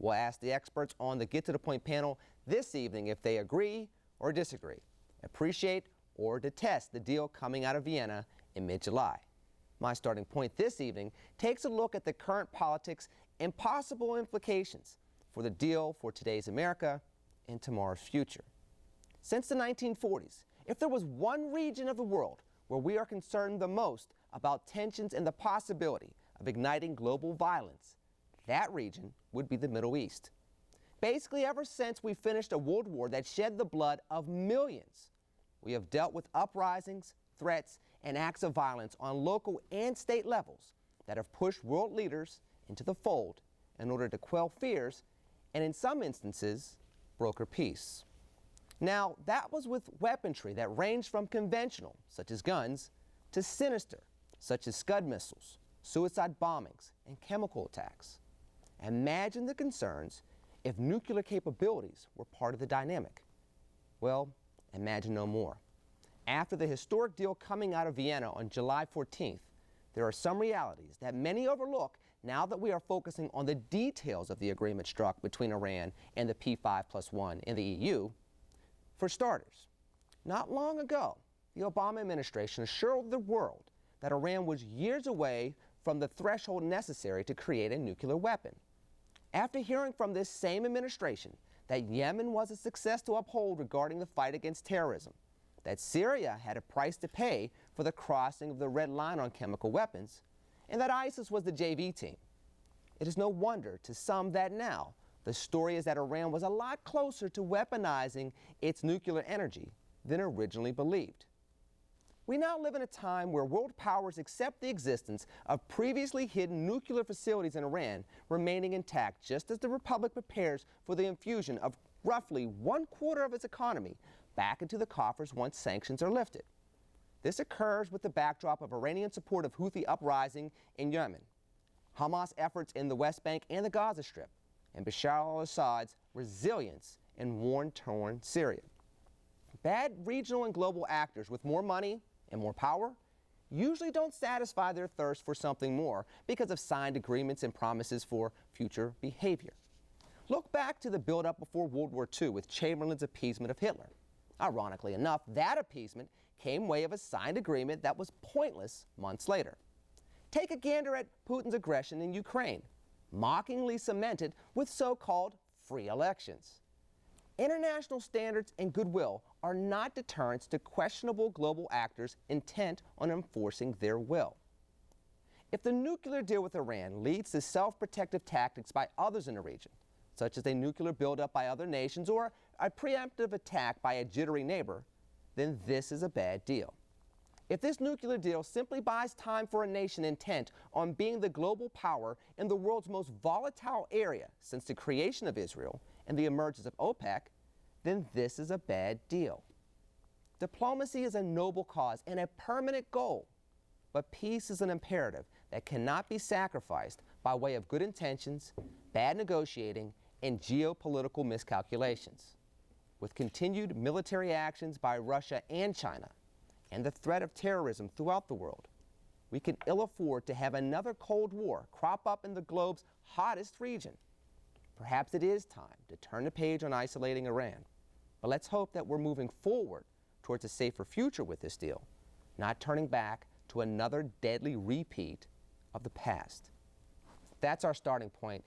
We'll ask the experts on the Get to the Point panel this evening if they agree or disagree, appreciate or detest the deal coming out of Vienna in mid-July. My starting point this evening takes a look at the current politics and possible implications for the deal for today's America and tomorrow's future. Since the 1940s, if there was one region of the world where we are concerned the most about tensions and the possibility of igniting global violence, that region would be the Middle East. Basically, ever since we finished a world war that shed the blood of millions, we have dealt with uprisings, threats, and acts of violence on local and state levels that have pushed world leaders into the fold in order to quell fears and, in some instances, broker peace. Now, that was with weaponry that ranged from conventional, such as guns, to sinister, such as Scud missiles, suicide bombings, and chemical attacks. Imagine the concerns if nuclear capabilities were part of the dynamic. Well, imagine no more. After the historic deal coming out of Vienna on July 14th, there are some realities that many overlook now that we are focusing on the details of the agreement struck between Iran and the P5+1 in the EU. For starters, not long ago, the Obama administration assured the world that Iran was years away from the threshold necessary to create a nuclear weapon. After hearing from this same administration that Yemen was a success to uphold regarding the fight against terrorism, that Syria had a price to pay for the crossing of the red line on chemical weapons, and that ISIS was the JV team, it is no wonder to some that now the story is that Iran was a lot closer to weaponizing its nuclear energy than originally believed. We now live in a time where world powers accept the existence of previously hidden nuclear facilities in Iran remaining intact, just as the Republic prepares for the infusion of roughly 1/4 of its economy back into the coffers once sanctions are lifted. This occurs with the backdrop of Iranian support of Houthi uprising in Yemen, Hamas efforts in the West Bank and the Gaza Strip, and Bashar al-Assad's resilience in war-torn Syria. Bad regional and global actors with more money and more power usually don't satisfy their thirst for something more because of signed agreements and promises for future behavior. Look back to the buildup before World War II with Chamberlain's appeasement of Hitler. Ironically enough, that appeasement came way of a signed agreement that was pointless months later. Take a gander at Putin's aggression in Ukraine, mockingly cemented with so-called free elections. International standards and goodwill are not deterrents to questionable global actors intent on enforcing their will. If the nuclear deal with Iran leads to self-protective tactics by others in the region, such as a nuclear buildup by other nations or a preemptive attack by a jittery neighbor, then this is a bad deal. If this nuclear deal simply buys time for a nation intent on being the global power in the world's most volatile area since the creation of Israel and the emergence of OPEC, then this is a bad deal. Diplomacy is a noble cause and a permanent goal, but peace is an imperative that cannot be sacrificed by way of good intentions, bad negotiating, and geopolitical miscalculations. With continued military actions by Russia and China, and the threat of terrorism throughout the world, we can ill afford to have another Cold War crop up in the globe's hottest region. Perhaps it is time to turn the page on isolating Iran, but let's hope that we're moving forward towards a safer future with this deal, not turning back to another deadly repeat of the past. That's our starting point.